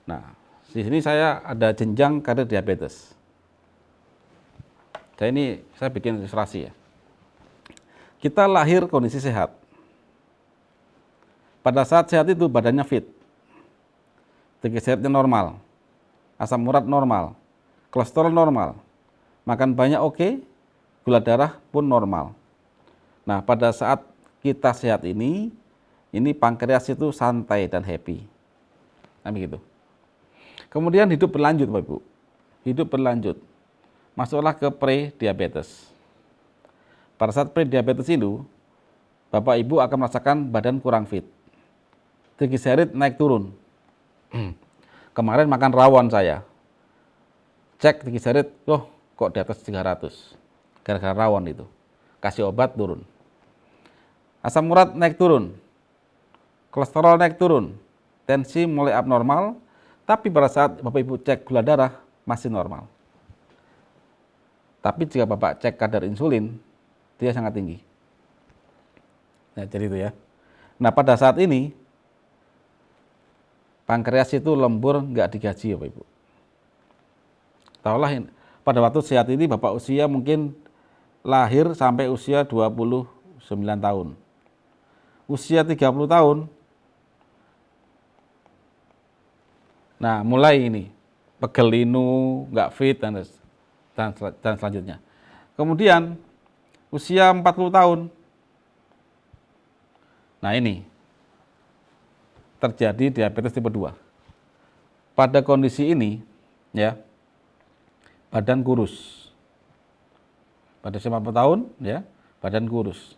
Nah, di sini saya ada jenjang karir diabetes. Saya bikin ilustrasi ya. Kita lahir kondisi sehat. Pada saat sehat itu badannya fit, triglyceridnya normal, asam urat normal, kolesterol normal, makan banyak oke, gula darah pun normal. Nah, pada saat kita sehat ini pankreas itu santai dan happy. Nah, begitu. Kemudian hidup berlanjut, Bapak Ibu. Hidup berlanjut. Masuklah ke pre-diabetes. Pada saat pre-diabetes itu, Bapak Ibu akan merasakan badan kurang fit. Triglycerid naik turun. Kemarin makan rawon saya. Cek triglycerid, kok di atas 300. Gara-gara rawon itu. Kasih obat turun. Asam urat naik turun. Kolesterol naik turun. Tensi mulai abnormal, tapi pada saat Bapak Ibu cek gula darah masih normal. Tapi jika Bapak cek kadar insulin, dia sangat tinggi. Nah, jadi itu ya. Nah, pada saat ini pankreas itu lembur, nggak digaji Bapak Ibu. Tahulah pada waktu sehat ini Bapak usia mungkin lahir sampai usia 29 tahun. Usia 30 tahun, nah mulai ini, pegel linu, nggak fit, dan selanjutnya. Kemudian usia 40 tahun, nah ini, terjadi diabetes tipe 2. Pada kondisi ini, ya, badan kurus. Pada usia 40 tahun, ya, badan kurus.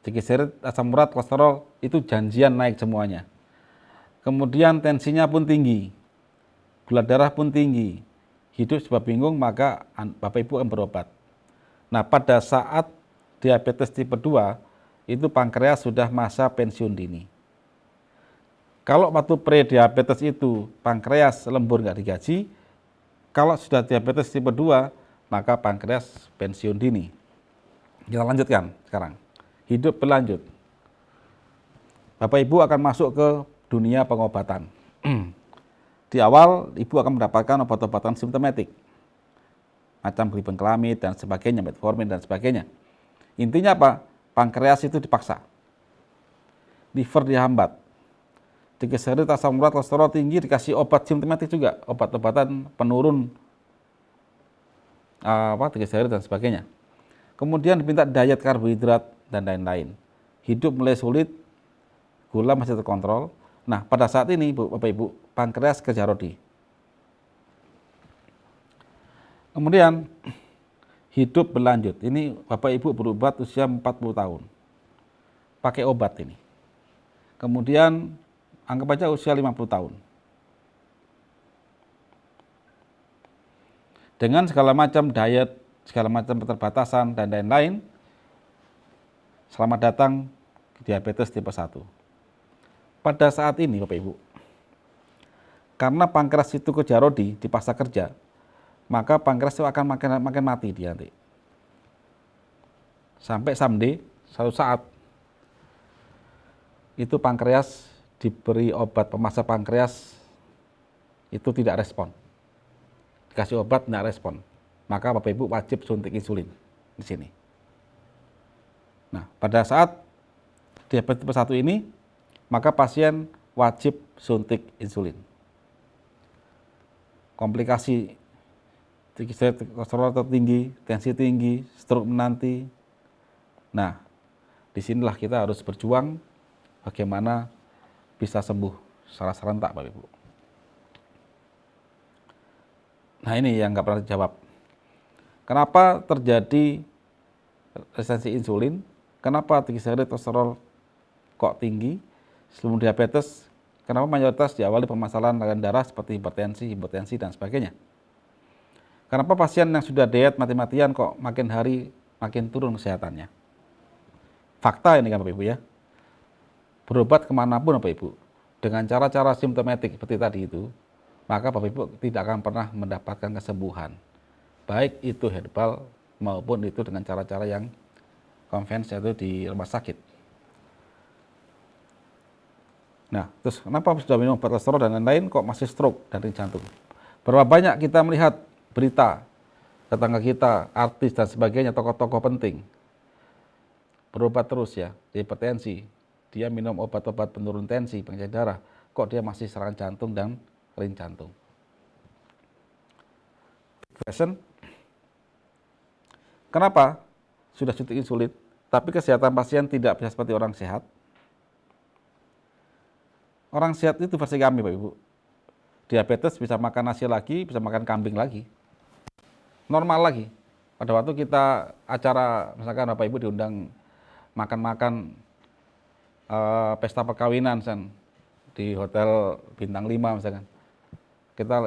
Triglycerid, asam urat, kolesterol itu janjian naik semuanya. Kemudian tensinya pun tinggi, gula darah pun tinggi. Hidup sebab bingung, maka Bapak Ibu akan berobat. Nah, pada saat diabetes tipe 2, itu pankreas sudah masa pensiun dini. Kalau waktu pre-diabetes itu pankreas lembur nggak digaji, kalau sudah diabetes tipe 2, maka pankreas pensiun dini. Kita lanjutkan sekarang. Hidup berlanjut. Bapak Ibu akan masuk ke dunia pengobatan. Di awal, Ibu akan mendapatkan obat-obatan simptomatik. Macam glibenclamid dan sebagainya, metformin dan sebagainya. Intinya apa? Pankreas itu dipaksa. Liver dihambat. Triglycerid, asam urat, kolesterol tinggi, dikasih obat simptomatik juga, obat-obatan penurun triglycerid dan sebagainya. Kemudian diminta diet karbohidrat dan lain-lain. Hidup mulai sulit, gula masih terkontrol. Nah, pada saat ini Bapak Ibu, pankreas kerja rodi. Kemudian hidup berlanjut. Ini Bapak Ibu berobat usia 40 tahun. Pakai obat ini. Kemudian anggap aja usia 50 tahun. Dengan segala macam diet, segala macam keterbatasan dan lain-lain, selamat datang ke diabetes tipe 1. Pada saat ini Bapak Ibu, karena pankreas itu kerja rodi, dipaksa kerja, maka pankreas itu akan makin mati dia nanti. Sampai someday, suatu saat, itu pankreas diberi obat pemaksa pankreas, itu tidak respon. Dikasih obat, tidak respon. Maka Bapak Ibu wajib suntik insulin di sini. Nah, pada saat diabetes tipe 1 ini, maka pasien wajib suntik insulin. Komplikasi triglycerid, kolesterol tertinggi, tensi tinggi, stroke menanti. Nah, disinilah kita harus berjuang bagaimana bisa sembuh secara serentak, Bapak Ibu. Nah, ini yang nggak pernah dijawab. Kenapa terjadi resistensi insulin? Kenapa triglycerid, kolesterol kok tinggi? Sebelum diabetes, kenapa mayoritas diawali permasalahan aliran darah seperti hipertensi, dan sebagainya? Kenapa pasien yang sudah diet mati-matian kok makin hari makin turun kesehatannya? Fakta ini kan Bapak Ibu ya. Berobat kemanapun Bapak Ibu, dengan cara-cara simptomatik seperti tadi itu, maka Bapak Ibu tidak akan pernah mendapatkan kesembuhan. Baik itu herbal maupun itu dengan cara-cara yang konvensional itu di rumah sakit. Nah, terus kenapa sudah minum obat kolesterol dan lain-lain kok masih stroke dan jantung? Berapa banyak kita melihat berita tetangga kita, artis dan sebagainya, tokoh-tokoh penting berobat terus ya, hipertensi, dia minum obat-obat penurun tensi, pengecek darah, kok dia masih serangan jantung dan ring jantung. Question, kenapa sudah suntik insulin, tapi kesehatan pasien tidak bisa seperti orang sehat? Orang sehat itu versi kami, Bapak Ibu. Diabetes bisa makan nasi lagi, bisa makan kambing lagi. Normal lagi. Pada waktu kita acara, misalkan Bapak Ibu diundang makan-makan pesta perkawinan di hotel bintang 5 misalkan.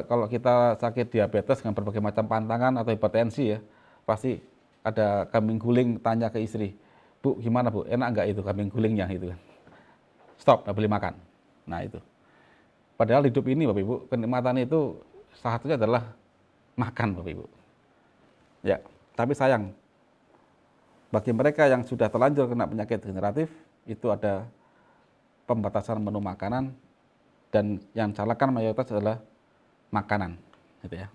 Kalau kita sakit diabetes dengan berbagai macam pantangan atau hipertensi ya, pasti ada kambing guling tanya ke istri, "Bu, gimana Bu? Enak nggak itu kambing gulingnya?" Gitu kan. Stop, nggak boleh makan. Nah itu. Padahal hidup ini Bapak Ibu, kenikmatan itu salah satunya adalah makan Bapak Ibu. Ya, tapi sayang, bagi mereka yang sudah terlanjur kena penyakit degeneratif, itu ada pembatasan menu makanan, dan yang salahkan mayoritas adalah makanan, gitu ya.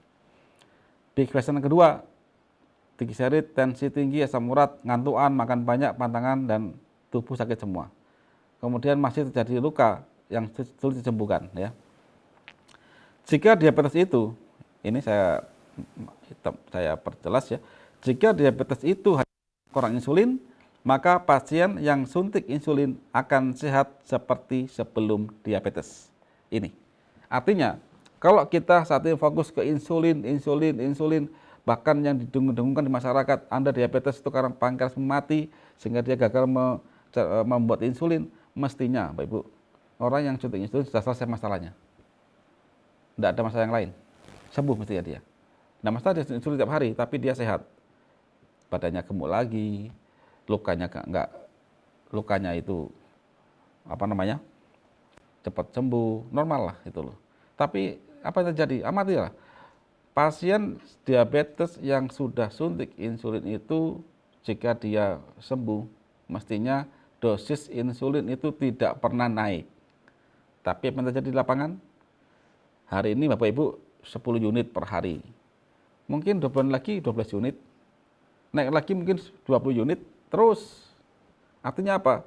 Big question kedua, triglycerid, tensi tinggi, asam urat, ngantuan, makan banyak, pantangan, dan tubuh sakit semua. Kemudian masih terjadi luka yang sulit disembuhkan, ya. Jika diabetes itu, ini saya perjelas ya, jika diabetes itu hanya kurang insulin, maka pasien yang suntik insulin akan sehat seperti sebelum diabetes. Ini artinya, kalau kita saat ini fokus ke insulin, bahkan yang didengung-dengungkan di masyarakat, Anda diabetes itu karena pankreas mati, sehingga dia gagal membuat insulin, mestinya Bapak Ibu, orang yang suntik insulin sudah selesai masalahnya. Tidak ada masalah yang lain, sembuh mestinya dia. Nah, masalah dia insulin tiap hari, tapi dia sehat. Badannya gemuk lagi, lukanya itu cepat sembuh, normal lah itu loh. Tapi apa yang terjadi? Amatilah. Pasien diabetes yang sudah suntik insulin itu, jika dia sembuh, mestinya dosis insulin itu tidak pernah naik. Tapi apa yang terjadi di lapangan? Hari ini Bapak Ibu 10 unit per hari. Mungkin 2 bulan lagi 12 unit. Naik lagi mungkin 20 unit terus. Artinya apa?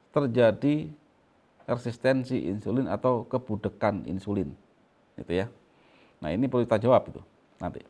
Terjadi resistensi insulin atau kebudekan insulin. Gitu ya. Nah, ini perlu kita jawab itu nanti.